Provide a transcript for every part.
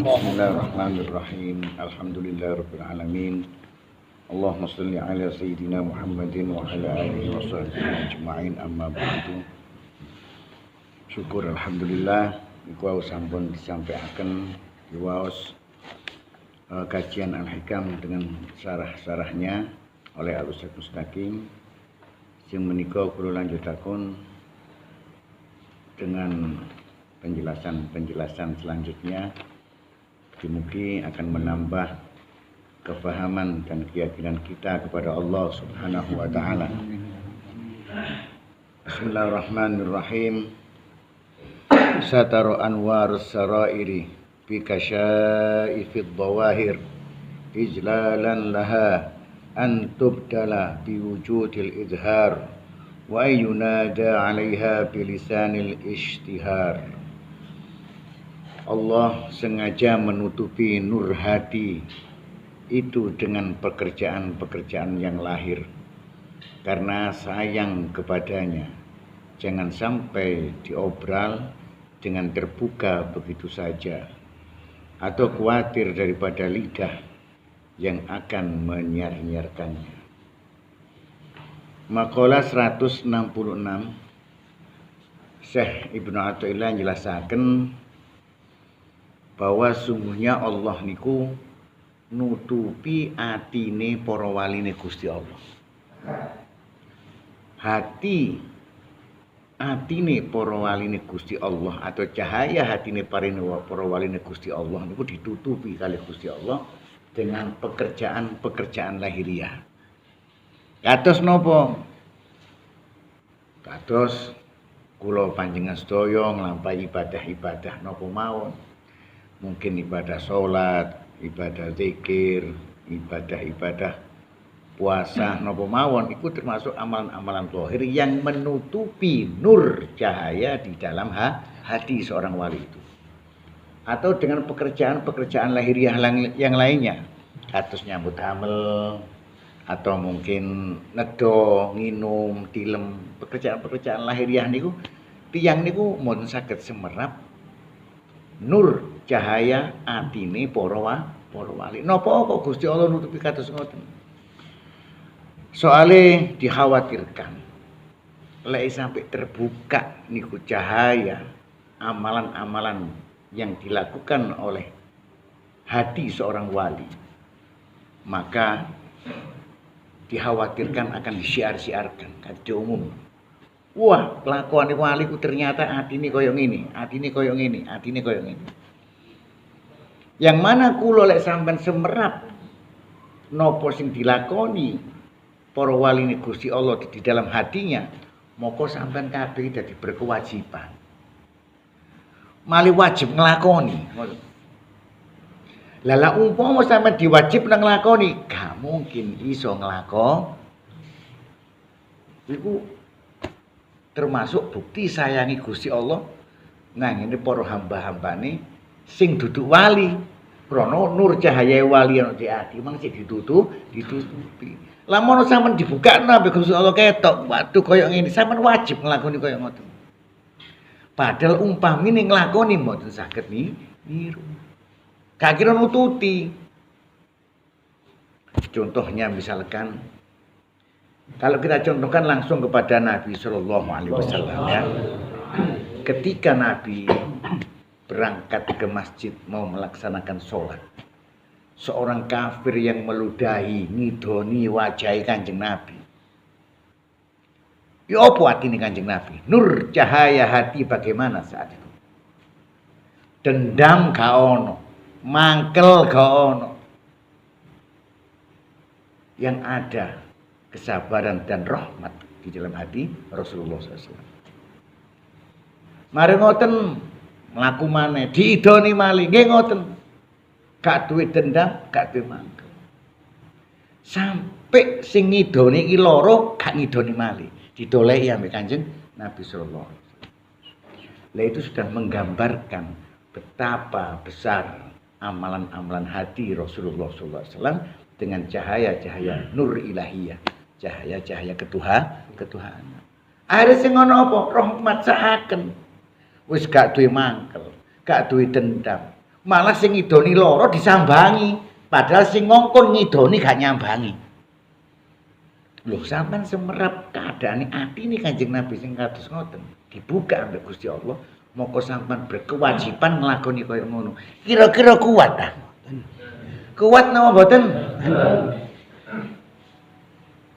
Bismillahirrahmanirrahim. Alhamdulillahirabbil alamin. Allahumma shalli ala sayyidina Muhammadin wa ala alihi wa sahbihi ajma'in, amma ba'du. Syukur alhamdulillah iku sampun disampaikan diwaos kajian Al-Hikam dengan sarah-sarahnya oleh Al-Ustaz Mustaqim sing menika kula lanjutaken dengan penjelasan selanjutnya. Mugi-mugi akan menambah kefahaman dan keyakinan kita kepada Allah Subhanahu wa taala. Bismillahirrahmanirrahim. Sataru anwar sarairi bi kasyaifid dhawahir ijlalan laha an tubdala bi wujudil idhar wa yunada 'alaiha bi lisanil ishtihar. Allah sengaja menutupi nur hati itu dengan pekerjaan-pekerjaan yang lahir karena sayang kepadanya. Jangan sampai diobral dengan terbuka begitu saja, atau khawatir daripada lidah yang akan menyiar-nyiarkannya. Maqalah 166 Syekh Ibnu Athaillah menjelaskan bahwa sungguhnya Allah niku nutupi atine para waline Gusti Allah. Atine para waline Gusti Allah atau cahaya hatine para waline Gusti Allah niku ditutupi kali Gusti Allah dengan pekerjaan-pekerjaan lahiriah. Kados napa? Kados kula panjenengan sedaya nglampahi ibadah-ibadah napa mawon. Mungkin ibadah sholat, ibadah zikir, ibadah puasa napa mawon itu termasuk amalan-amalan zahir yang menutupi nur cahaya di dalam hati seorang wali itu. Atau dengan pekerjaan-pekerjaan lahiriah yang lainnya, kados nyambut hamil atau mungkin nedo, nginum, tilem, pekerjaan-pekerjaan lahiriah niku tiyang niku mun saged semerap nur cahaya atine para wali. Napa kok Gusti Allah nutupi kados ngoten? Soale dikhawatirkan lek sampai terbuka niku cahaya amalan-amalan yang dilakukan oleh hati seorang wali, maka dikhawatirkan akan disiar-siarkan kadi umum. Wah, kelakuan wali ku ternyata atine koyo ngene, atine koyo ngene, atine koyo ngene. Yang mana kula lek sampean semerap napa sing dilakoni para waline Gusti Allah di dalam hatinya, moko sampean kabeh dadi berkewajiban. Mali wajib nglakoni. Lah umpama sampean diwajib nang nglakoni, gak mungkin iso nglakoni. Iku termasuk bukti sayangi Gusti Allah nang ngene para hamba-hambane sing duduk wali. Krana nur cahaya wali ana di ati mang sing ditutupi. Lamun sampean dibukakno ambek Gusti Allah ketok, waduh kaya ngene, sampean wajib nglakoni kaya ngoten. Padahal umpamine nglakoni mboten saged niru. Gak kira nututi. Contohnya misalkan kalau kita contohkan langsung kepada Nabi Sallallahu Alaihi Wasallam ya, ketika Nabi berangkat ke masjid mau melaksanakan sholat, seorang kafir yang meludahi, ngidoni wajahi Kanjeng Nabi. Ya apa atine Kanjeng Nabi? Nur cahaya hati bagaimana saat itu? Dendam gak ono, mangkel gak ono. Yang ada kesabaran dan rahmat di dalam hati Rasulullah SAW. Mari ngoten mlaku maneh diidoni malih nggih ngoten. Gak duwe dendam, gak duwe mangkel. Sampai sing ngidoni iki lara gak ngidoni malih, didoleki ambek Kanjeng Nabi sallallahu alaihi wasallam. Lah itu sudah menggambarkan betapa besar amalan-amalan hati Rasulullah sallallahu alaihi wasallam dengan cahaya-cahaya nur ilahiyah, cahaya-cahaya ketuhanan. Akhire sing ngono apa? Rahmat saaken. Wis gak duwe mangkel, gak duwe dendam. Malah sing ngidoni loro disambangi, padahal sing ngongkon ngidoni gak nyambangi. Loh, sampean semerap keadaane atine Kanjeng Nabi sing kados ngoten. Dibuka ambek Gusti Allah, moko sampean berkewajiban nglakoni kaya ngono. Kira-kira kuat ta? Kuat napa mboten?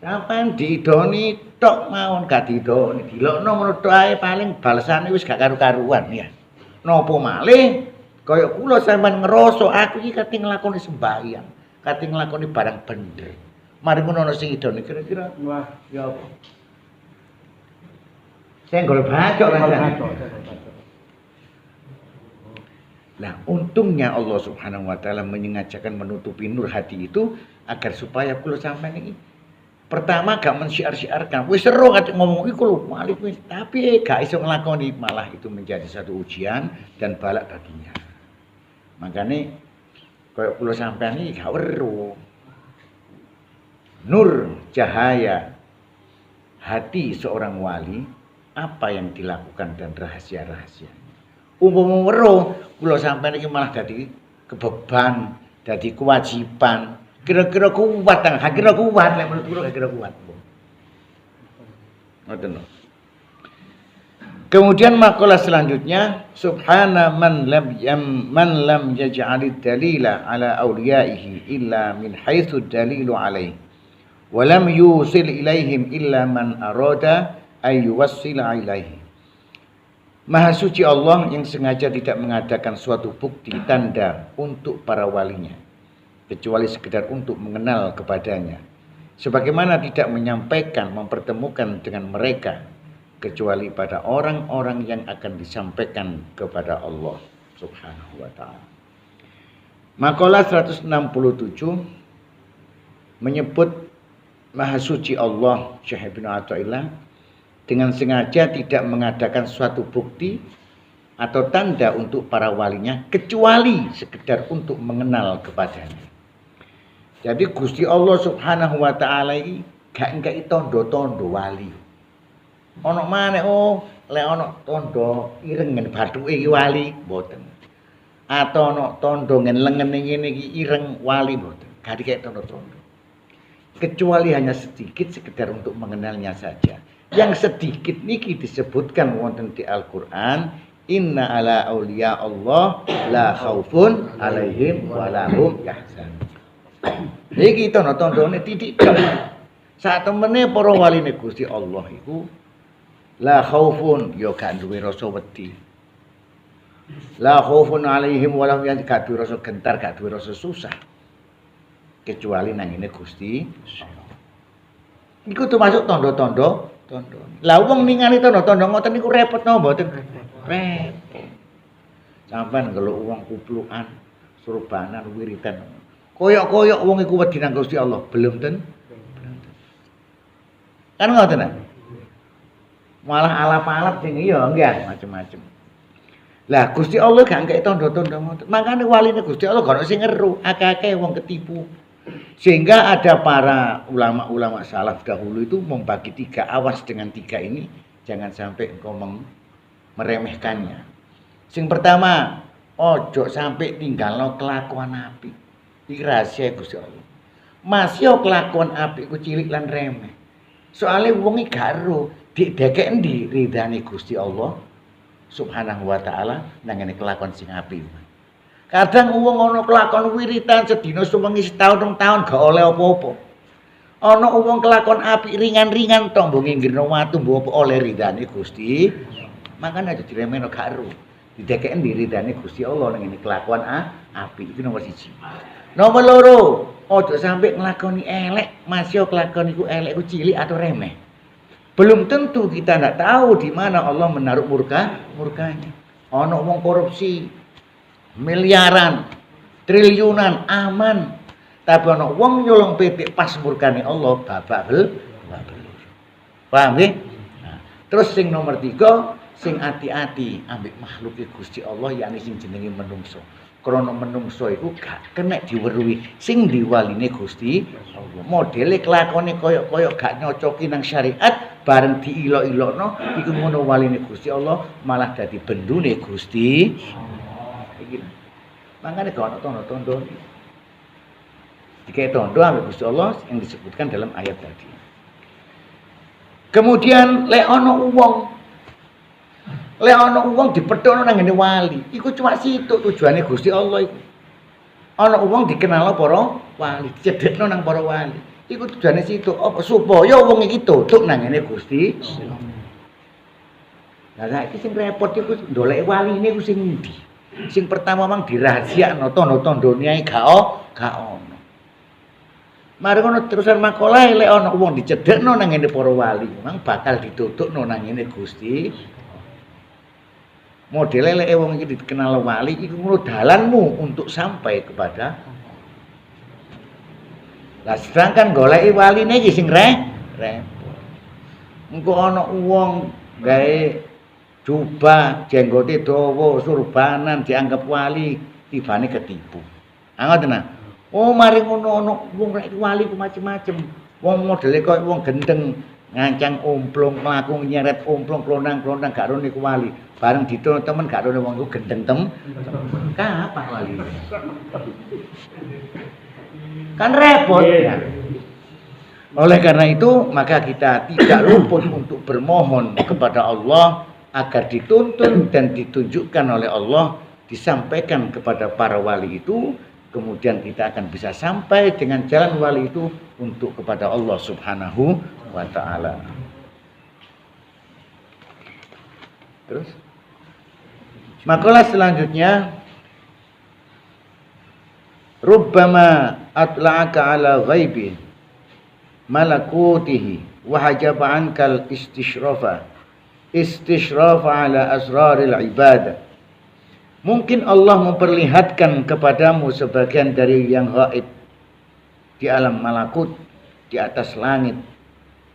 Sampeyan diidoni tok mawon gak diidoni, dilokno ngono tok ae paling balesane wis gak karu-karuan ya. Napa malih kaya kula sampeyan ngrasa aku iki kate nglakoni sembahyang, kate nglakoni barang bener. Mari ngono ana sing idoni kira-kira wah ya apa? Senggol bacok rasane. Nah, untungnya Allah Subhanahu wa taala menyengajakan menutupi nur hati itu agar supaya kula sampeyan iki pertama gak mensyiar-syiarkan, wis seru kate ngomong iku lho, malih wis, tapi gak iso nglakoni, malah itu menjadi satu ujian dan balak baginya. Makane kaya kula sampeyan iki gak weruh. Nur cahaya hati seorang wali, apa yang dilakukan dan rahasia-rahasianya. Umpama weruh, kula sampeyan iki malah dadi kebeban, dadi kewajiban. Kira-kira kuat ta? Kira kuat lek menurut kula kira kuat. Ngoten lho. Kemudian makalah selanjutnya subhana man lam yaj'alid dalila ala awliyaihi illa min haitsu dalilu alaihi wa lam yusil ilaihim illa man arada ay yuwassila ilaihi. Maha suci Allah yang sengaja tidak mengadakan suatu bukti tanda untuk para walinya kecuali sekedar untuk mengenal kepadanya, sebagaimana tidak menyampaikan, mempertemukan dengan mereka kecuali pada orang-orang yang akan disampaikan kepada Allah Subhanahu wa taala. Makalah 167 menyebut Maha suci Allah Syekh Ibnu Athaillah dengan sengaja tidak mengadakan suatu bukti atau tanda untuk para walinya kecuali sekedar untuk mengenal kepadanya. Jadi Gusti Allah Subhanahu wa taala iki gak engkei tondo-tondo wali. Ana maneh lek ana tondo ireng ngen bathuke iki wali mboten. Atau ana tondo ngen lengene ngene iki ireng wali mboten. Gak dikek tondo-tondo. Kecuali hanya sedikit sekedar untuk mengenalnya saja. Yang sedikit niki disebutkan wonten di Al-Qur'an, inna ala auliya Allah la khaufun alaihim wa lahum yahzanun. Iki tondo-tondone titik tok. Sak temene para waline Gusti Allah iku la khaufun ya gak duwe rasa wedi. La khaufun alaihim wa lahum yahzanun, gak duwe rasa gentar, gak duwe rasa susah. Kecuali nang ngene Gusti Allah. Iku termasuk tondo-tondo. Lah wong ningali tondo-tondo ngoten niku repot napa mboten? Repot. Sampeyan ngeluk wong kuplukan, surbanan, wiridan. Koyok-koyok wong iku wedi nang Gusti Allah, belum ten. Kan ngoten ta? Malah alap-alap sing iya enggak macam-macam. Lah Gusti Allah gak ngek tondo-tondo ngoten. Makane waline Gusti Allah gak ono sing ngeru, akeh-akeh wong ketipu. Sehingga ada para ulama-ulama salaf dahulu itu membagi tiga, awas dengan tiga ini, jangan sampai engkau meremehkannya. Sing pertama, ojo sampai tinggalno kelakuan apik. Iki rahasia Gusti Allah. Masih kelakuan apik ku cilik lan remeh. Soale wong iki gak ero didekek endi ridane Gusti Allah Subhanahu wa taala nang ngene kelakuan sing apik. Kadang wong ana kelakon wiritan sedina sewengi setahun rong taun gak oleh apa-apa. Ana wong kelakon apik ringan-ringan tok mbok nginggirno watu mbok oleh ridane Gusti. Makane aja diremehno gak ero. Didekek endi ridane Gusti Allah nang ngene kelakuan apik. Iki nomor 1. Nomor 2, ojo sampai nglakoni elek, masih kelakon iku elek ku cilik atau remeh. Belum tentu kita ndak tahu di mana Allah menaruh murkanya. Ana wong korupsi miliaran, triliunan aman. Tapi ana wong nyolong pitik pas murkane Allah babak belur. Paham nggih? Nah, terus sing nomor 3, sing ati-ati ambek makhluke Gusti Allah yakni sing jenenge menungso. Krana menungso iku gak kena diweruhi sing diwaline Gusti Allah. Modele kelakone kaya gak nyocoki nang syariat bareng diilok-ilokno iku ngono waline Gusti Allah malah dadi bendune Gusti. Iki. Mangane gak ono tondo-tondo. Dikae tondo ambek Gusti Allah yang disebutkan dalam ayat tadi. Kemudian lek ono wong dipethokno nang ngene wali, iku cuma situk tujuane Gusti Allah iku. Ana wong dikenal para wali, dicedhekno nang para wali. Iku tujuane situk apa supaya wong iki tutuk nang ngene Gusti. Lah saiki sing repot iku ndoleki waline iku sing endi? Sing pertama mang dirahasiakno tanda-tandane ae gak ono. Mari ngono terusan makalah lek ana wong dicedhekno nang ngene para wali, mang bakal ditutukno nang ngene Gusti. Modele lek wong iki dikenal wali iku ngono dalanmu untuk sampai kepada. Lah sedangkan goleki waline iki sing repot. Engko ana wong gawe jubah, jenggote dawa, surbanan dianggap wali, tibane ketipu. Ngoten nah. Oh mari ngono ana wong rek wali ku macem-macem. Wong modele koyo wong gendeng ngancang omplong mlaku nyeret omplong klonang-klonang gak rone ku wali. Bareng ditono temen gak rone wong iku gendeng kapan wali. Kan repot ya. Oleh karena itu maka kita tidak luput untuk bermohon kepada Allah agar dituntun dan ditunjukkan oleh Allah, disampaikan kepada para wali itu, kemudian kita akan bisa sampai dengan jalan wali itu untuk kepada Allah Subhanahu wa ta'ala. Terus makalah selanjutnya, rubbama atla'aka ala ghaibi malakutihi wa hajaba ankal istishrafa ala asraril ibadah. Mungkin Allah memperlihatkan kepadamu sebagian dari yang gaib di alam malakut, di atas langit,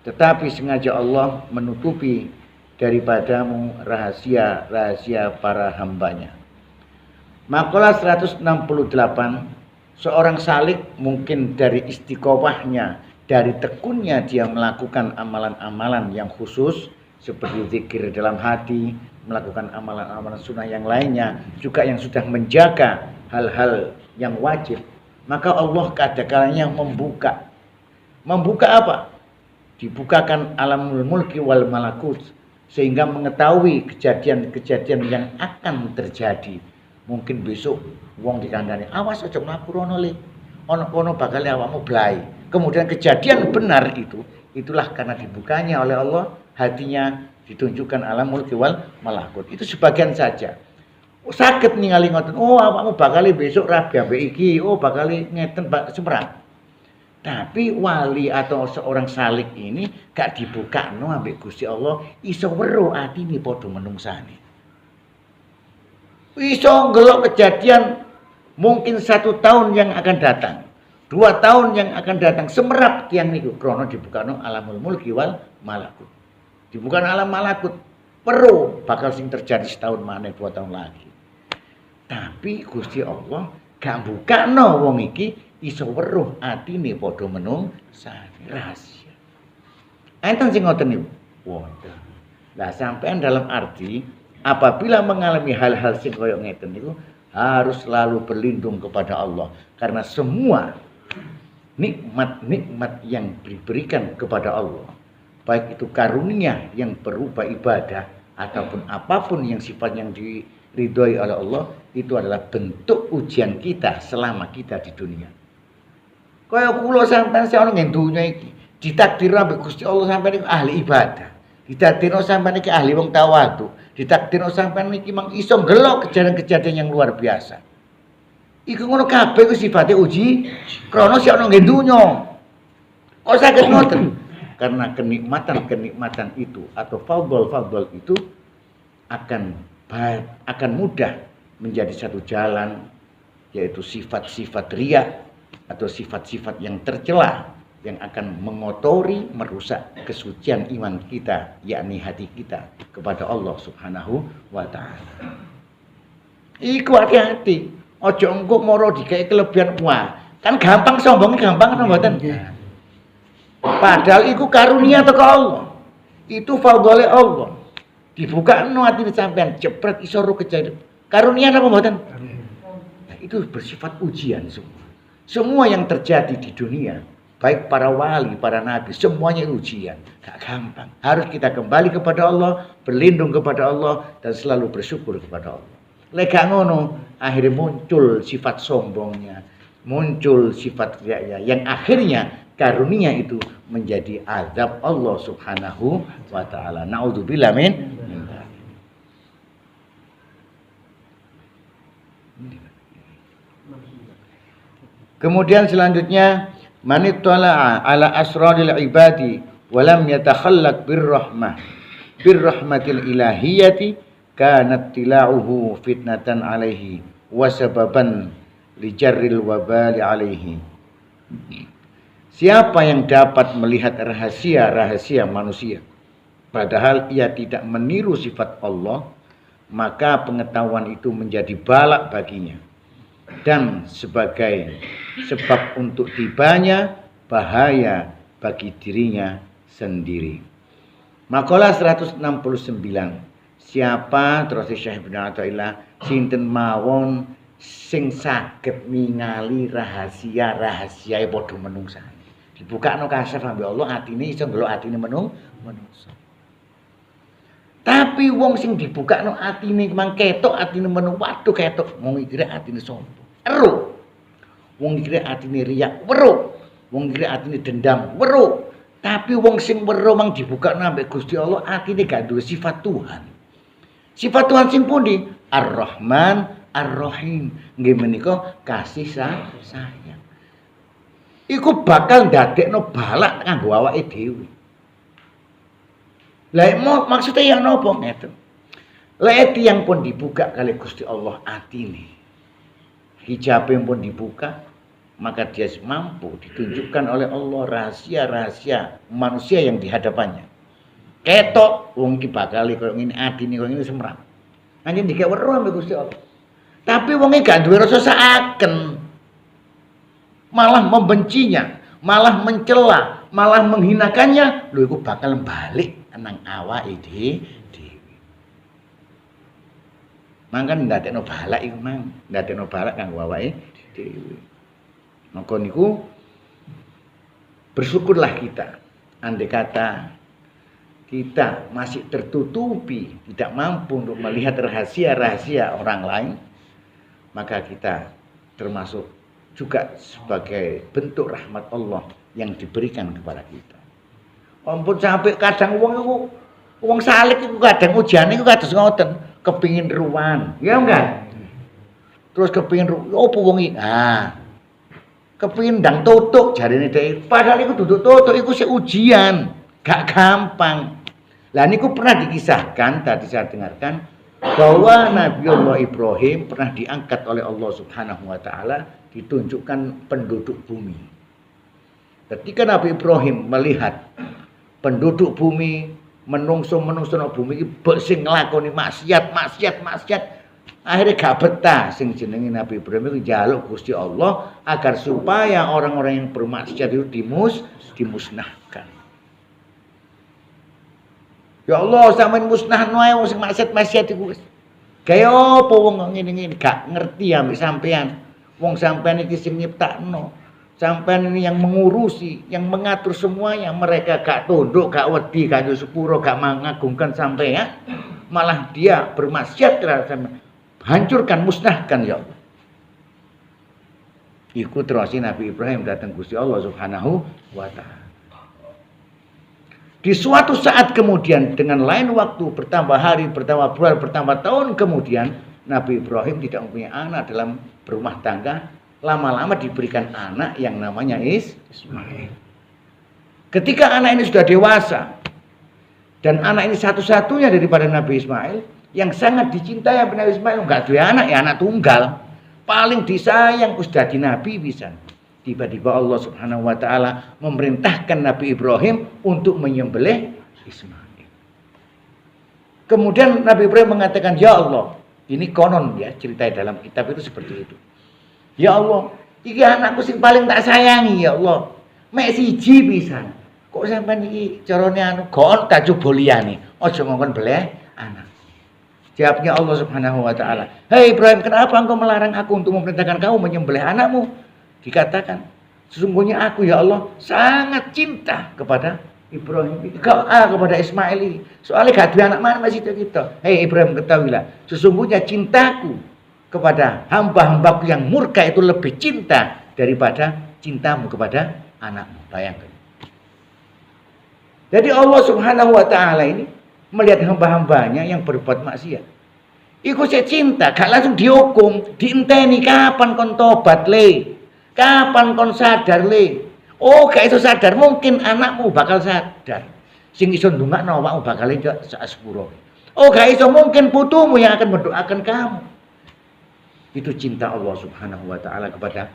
tetapi sengaja Allah menutupi daripadamu rahasia-rahasia para hambanya. Makalah 168, seorang salik mungkin dari istiqomahnya, dari tekunnya dia melakukan amalan-amalan yang khusus seperti zikir dalam hati, melakukan amalan-amalan sunnah yang lainnya, juga yang sudah menjaga hal-hal yang wajib, maka Allah kadang-kadangnya membuka apa? Dibukakan alamul mulki wal malakut, sehingga mengetahui kejadian-kejadian yang akan terjadi. Mungkin besok wong dikandani, awas aja mlaku rono le, ana kono bakal awakmu blai. Kemudian kejadian benar itu, itulah karena dibukanya oleh Allah hatinya, ditunjukkan alam mulki wal malakut. Itu sebagian saja. Saged ningali ngoten, oh awakmu bakal besok rabi ambek iki, oh bakal ngeten semerang. Tapi wali atau seorang salik ini gak dibukakno ambek Gusti Allah, iso weruh atine padha menungsane. Iso ngelok kejadian mungkin 1 tahun yang akan datang, 2 tahun yang akan datang, semerap tiang niku krana dibukakno alamul mulki wal malakut. Dibukakno alam malakut, weruh bakal sing terjadi setahun maneh 2 tahun lagi. Tapi Gusti Allah gak bukakno wong iki iso weruh atine padha menungsane rahasia. Enten sing ngoten niku. Wonten. Lah sampean dalam arti apabila mengalami hal-hal sing koyo ngeten niku harus selalu berlindung kepada Allah, karena semua nikmat-nikmat yang diberikan kepada Allah, baik itu karunia yang berupa ibadah ataupun apapun yang sifat yang diridhoi oleh Allah, itu adalah bentuk ujian kita selama kita di dunia. Kaya kula sampean sing ana ning dunya iki, ditakdirno ambek Gusti Allah sampean iku ahli ibadah. Ditakdirno sampean iki ahli wong tawadhu. Ditakdirno sampean iki mang iso ngelok kejadian-kejadian yang luar biasa. Iku ngono kabeh ku sifate uji krana sing ana ning dunya. Kok saged ngoten? Karena kenikmatan-kenikmatan itu atau fadl-fadl itu akan mudah menjadi satu jalan, yaitu sifat-sifat riya atau sifat-sifat yang tercela yang akan mengotori, merusak kesucian iman kita, yakni hati kita kepada Allah Subhanahu wa ta'ala. Iku hati-hati. Ojo engko moro dikai kelebihan wah. Kan gampang sombongnya gampang kan mboten. Padahal iku karunia teko Allah. Itu fadhole Allah. Dibukakno atine sampean jepret iso ro kejadian. Karunia apa mboten? Nah, itu bersifat ujian semua. Semua yang terjadi di dunia, baik para wali, para nabi, semuanya ujian. Gak gampang. Harus kita kembali kepada Allah, berlindung kepada Allah, dan selalu bersyukur kepada Allah. Lek gak ngono, akhirnya muncul sifat sombongnya, muncul sifat riaknya, yang akhirnya karunia itu menjadi azab Allah Subhanahu wa taala. Naudzubillah min. Kemudian selanjutnya manittala'a ala asraril ibadi wa lam yatakhallaq birrahmatil ilahiyati kanat tila'uhu fitnatan alaihi wa sababan lijarril wabali alaihi. Siapa yang dapat melihat rahasia-rahasia manusia padahal ia tidak meniru sifat Allah, maka pengetahuan itu menjadi balak baginya dan sebagai sebab untuk tibanya bahaya bagi dirinya sendiri. Makalah 169. Siapa terus Syekh Ibnu Athaillah sinten mawon sing saged ningali rahasia-rahasia padha menungsa. Dibukakno kasef ambek Allah atine iso ndelok atine menungsa. Tapi wong sing dibukakno atine mang ketok atine menung waduh ketok wong iki atine sombong. Ero. Wong iki atine riyak, weruh. Wong iki atine dendam, weruh. Tapi wong sing weruh mang dibukakno ambek Gusti Allah atine gak duwe sifat Tuhan. Sifat Tuhan sing pundi? Ar-Rahman, Ar-Rahim. Nggih menika kasih sayang. Iku bakal ndadekno balak kanggo awake dhewe. Lah maksudnya yang nopo ngeten. Lah tiyang pun dibuka kali Gusti Allah atine. Hijabe pun dibuka, maka dia mampu ditunjukkan oleh Allah rahasia-rahasia manusia yang di hadapannya. Ketok wong iki bakal koyo ngene atine koyo ngene semrap. Anjen dikek weruh ambek Gusti Allah. Tapi wong iki gak duwe rasa saken. Malah membencinya, malah mencela, malah menghinakannya, lho iku bakal balik nang awake dhewe. Mangkan ndadekno balak iku mang, ndadekno balak kanggo awake dhewe. Maka niku bersyukurlah kita. Andai kata kita masih tertutupi, tidak mampu untuk melihat rahasia-rahasia orang lain, maka kita termasuk juga sebagai bentuk rahmat Allah yang diberikan kepada kita. Ampun sampai kadang wong salik iku kadang ujane iku kados ngoten, kepingin ruwan, ya enggak? Terus kepingin opo wong iki? Ah. Kepingin ndang tutuk jarine dhek. Padahal iku duduk tutuk iku sik ujian, gak gampang. Lah niku pernah dikisahkan tadi saya dengarkan bahwa Nabiullah Ibrahim pernah diangkat oleh Allah Subhanahu wa taala, ditunjukkan penduduk bumi. Ketika Nabi Ibrahim melihat penduduk bumi, menungso-menungso nang bumi iki sing nglakoni maksiat, akhirnya gak betah sing jenenge Nabi Ibrahim itu njaluk Gusti Allah agar supaya orang-orang yang bermaksiat itu dimusnahkan. Ya Allah, sampeyan musnahno ae wong sing maksiat iku wis. Kaya apa wong ngene-ngene gak ngerti ambek sampean. Wong sampean iki sing nyiptakno. Sampean ini yang mengurusi, yang mengatur semuanya. Mereka gak tunduk, gak wedi, gak sepuro, gak mengagungkan sampean. Malah dia bermaksiat terhadap sampean. Hancurkan, musnahkan ya Allah. Iku terus Nabi Ibrahim datang Gusti Allah Subhanahu wa taala. Di suatu saat kemudian dengan lain waktu, bertambah hari, bertambah bulan, bertambah tahun kemudian, Nabi Ibrahim tidak mempunyai anak dalam berumah tangga. Lama-lama diberikan anak yang namanya Ismail. Ketika anak ini sudah dewasa, dan anak ini satu-satunya daripada Nabi Ismail, yang sangat dicintai Nabi Ismail, enggak dua anak, ya anak tunggal. Paling disayang sudah di Nabi bisa. Tiba-tiba Allah Subhanahu wa taala memerintahkan Nabi Ibrahim untuk menyembelih Ismail. Kemudian Nabi Ibrahim mengatakan, "Ya Allah, ini konon ya cerita dalam kitab itu seperti itu. Ya Allah, iki anakku sing paling tak sayangi ya Allah. Mek siji pisan. Kok sampean iki carane anu gon tak coba liyane. Aja ngongkon beleh anak. Jawabnya Allah Subhanahu wa taala. "Hei Ibrahim, kenapa engkau melarang aku untuk memerintahkan kamu menyembelih anakmu?" Dikatakan, "Sesungguhnya aku ya Allah sangat cinta kepada Ibrahim kepada Ismail ini. Soalnya gak ada anak mana masih kita. Hei Ibrahim, ketahuilah, sesungguhnya cintaku kepada hamba-hambaku yang murka itu lebih cinta daripada cintamu kepada anakmu." Bayangkan. Jadi Allah Subhanahu wa taala ini melihat hamba-hambanya yang berbuat maksiat. Iku saya cinta, gak langsung dihukum, diinteni kapan kon tobat le. Kapan kon sadar le. Oh, gak iso sadar, mungkin anakmu bakal sadar. Sing iso ndongakno awakmu bakal sak sepuro. Oh, gak iso, mungkin putumu yang akan mendoakan kamu. Itu cinta Allah Subhanahu wa taala kepada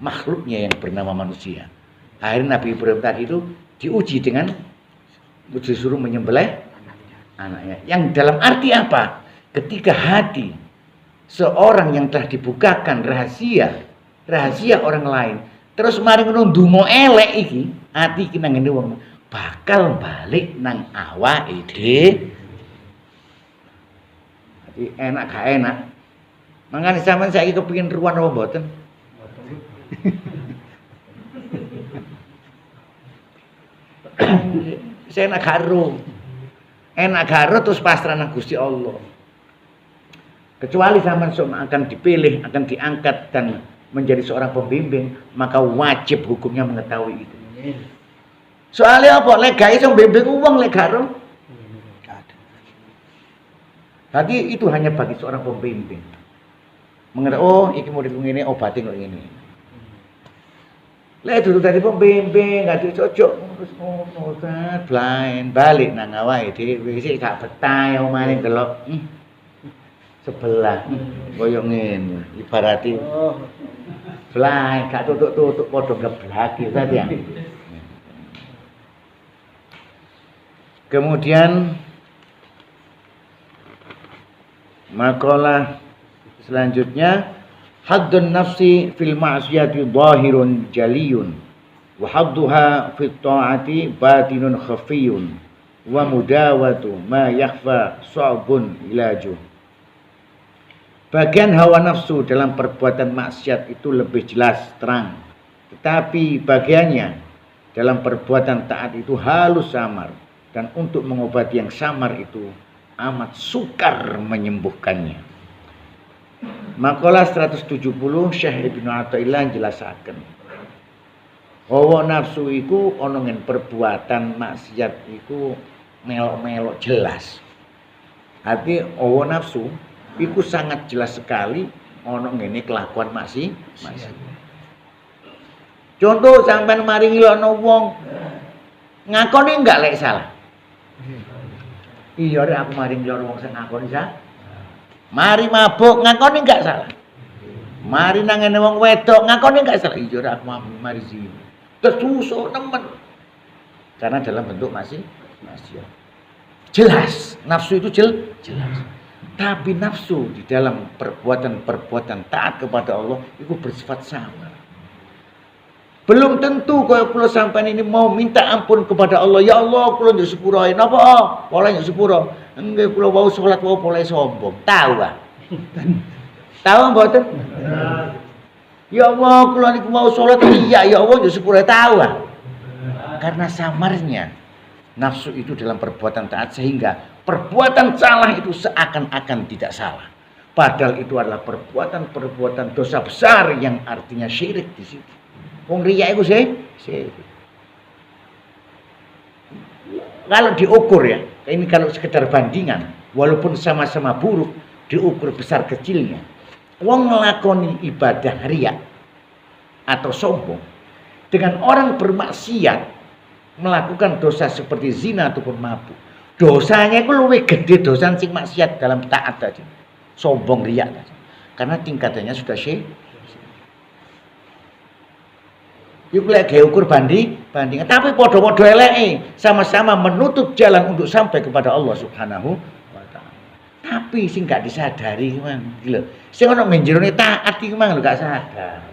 makhluknya yang bernama manusia. Akhirnya Nabi Ibrahim tadi itu diuji dengan disuruh menyembelih anaknya. Yang dalam arti apa? Ketika hati seorang yang telah dibukakan rahasia orang lain, terus mari ngono ndonga elek iki, ati iki nang ngene wong bakal balik nang awake dhewe. Jadi enak gak enak. Mangane sampean saiki kepengin ruwan apa mboten? Saya enak garo terus pasrah nang Gusti Allah. Kecuali sampean akan dipilih, akan diangkat dan menjadi seorang pembimbing, maka wajib hukumnya mengetahui itu. Soalnya apa? Lek gak iso bimbing wong lek garo. Tadi itu hanya bagi seorang pembimbing. Mengerti, oh iki muridku ngene, obate kok ngene. Lek dulu tadi pembimbing, gak dicocok terus ngono blind balik nang awake dhewe sik gak betah omane delok. Sebelah koyo ngene ibarati blind gak tutuk-tutuk padha ngeblaki tadi ya. Kemudian makalah selanjutnya, haddun nafsi fil ma'siyati zahirun jaliyun wa hadduha fit ta'ati batinun khafiyun wa mudawatu ma yakhfa sa'bun ilaju. Bagian hawa nafsu dalam perbuatan maksiat itu lebih jelas terang, tetapi bagiannya dalam perbuatan taat itu halus samar, dan untuk mengobati yang samar itu amat sukar menyembuhkannya. Makalah 170 Syekh Ibnu Athaillah jelasaken. Hawa nafsu iku ana ngen perbuatan maksiat iku melok-melok jelas. Arti hawa nafsu iku sangat jelas sekali ana ngene kelakuan maksiat. Contoh sampean mari ngilokno wong ngakoni enggak lek salah. Iya rek aku mari ngilokno wong sing ngakoni salah. Mari mabuk ngakoni enggak salah. Mari nang ngene wong wedok ngakoni enggak salah. Iya rek aku mari zina. Tersusuk nemen. Karena dalam bentuk maksiat. Jelas, nafsu itu jelas. Tapi nafsu di dalam perbuatan taat kepada Allah itu bersifat samar. Belum tentu kalau kula sampean ini mau minta ampun kepada Allah. Ya Allah, kula njuk sepura. Napa? Pola njuk sepura. Nggih kula wau salat wau pola sombong. Tahu ah. Tahu mboten? Ya Allah, kula niku mau salat iya ya Allah njuk sepura. Tahu ah. Karena samarnya nafsu itu dalam perbuatan taat sehingga perbuatan salah itu seakan-akan tidak salah. Padahal itu adalah perbuatan dosa besar yang artinya syirik di situ. Wong riya iku syirik. Kalau diukur ya, ini kalau sekedar bandingan, walaupun sama-sama buruk, diukur besar kecilnya. Wong nglakoni ibadah riya atau sombong dengan orang bermaksiat melakukan dosa seperti zina ataupun mabuk. Dosanya itu lebih gede dosa sing maksiat dalam taat tadi. Sombong riya tadi. Karena tingkatannya sudah syirik. Iku lek gawe ukur bandingan, tapi padha-padha eleke, sama-sama menutup jalan untuk sampai kepada Allah Subhanahu wa taala. Tapi sing gak disadari mang, iki lho. Sing ana menjerone taat iki mang lho gak sadar.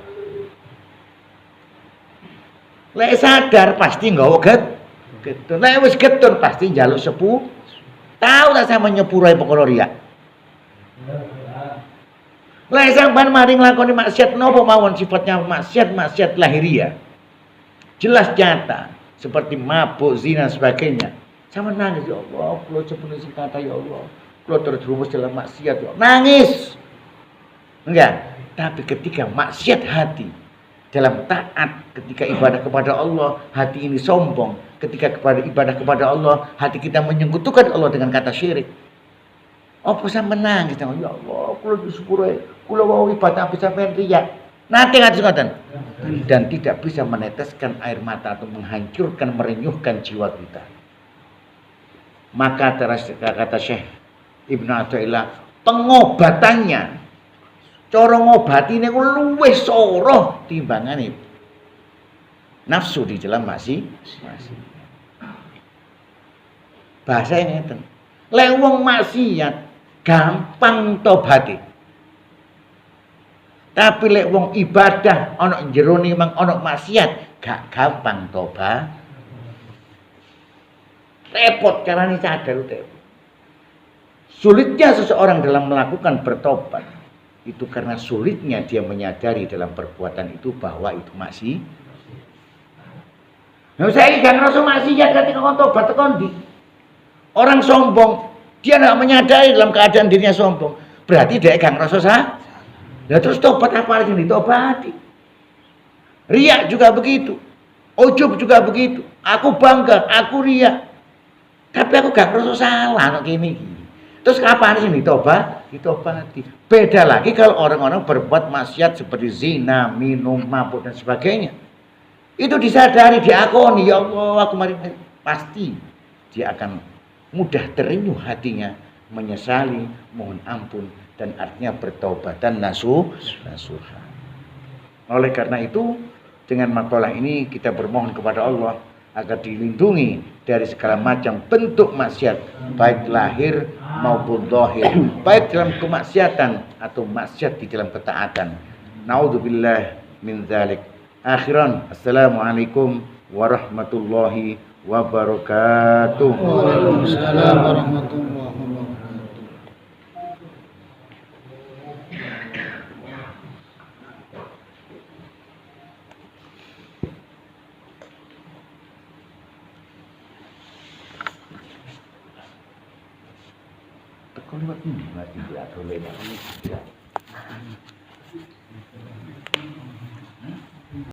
Lek sadar pasti nggawa getun. Lek wis getun pasti njaluk sepu. Tahu tak sama nyepurai perkara riya. Lek sampean mari nglakoni maksiat napa mawon sifatnya maksiat lahiriah. Jelas nyata seperti mabuk, zina sebagainya. Sama nangis, ya Allah, kula cepune sing kata ya Allah. Kula terjerumus dalam maksiat, ya. Nangis. Enggak, tapi ketika maksiat hati dalam taat, ketika ibadah kepada Allah, hati ini sombong. Ketika ibadah kepada Allah, hati kita menyekutukan Allah dengan kata syirik. Apa sampe nangis, ya Allah, kula disepure, kula wau ibadah bisa sampean riya. Nanti ngatus ngoten. Dan tidak bisa meneteskan air mata atau menghancurkan, merenyuhkan jiwa kita. Maka kata Syekh Ibnu Athaillah, pengobatannya cara ngobatine ku luwih soroh timbangane nafsu di dalam masih. Bahasane ngeten. Lek wong maksiat gampang tobate. Tapi lek wong ibadah ana jerone mang ana maksiat gak gampang tobat. Repot caranya sadar repot. Sulitnya seseorang dalam melakukan bertobat itu karena sulitnya dia menyadari dalam perbuatan itu bahwa itu masih. Nah, saya gak ngerasa maksiat ketika kon tobat tekon di. Orang sombong, dia tidak menyadari dalam keadaan dirinya sombong. Berarti dia gak ngerasa sah. Nah, terus tobat apa lagi yang ditobati? Riya juga begitu. Ujub juga begitu. Aku bangga, aku riya. Tapi aku gak ngerasa salah anak ini. Terus kapan sih ditobati? Beda lagi kalau orang-orang berbuat maksiat seperti zina, minum, mabuk dan sebagainya. Itu disadari, diakoni, ya Allah, aku mari pasti dia akan mudah terenyuh hatinya, menyesali, mohon ampun dan artinya bertaubat dan nasuha. Oleh karena itu, dengan makalah ini kita bermohon kepada Allah agar dilindungi dari segala macam bentuk maksiat, baik lahir maupun zahir, baik dalam kemaksiatan atau maksiat di dalam ketaatan. Naudzubillah min dzalik. Akhiran, assalamualaikum warahmatullahi wabarakatuh. Waalaikumsalam warahmatullahi wabarakatuh. Kau lewat ini, mati dia atau lewat ini.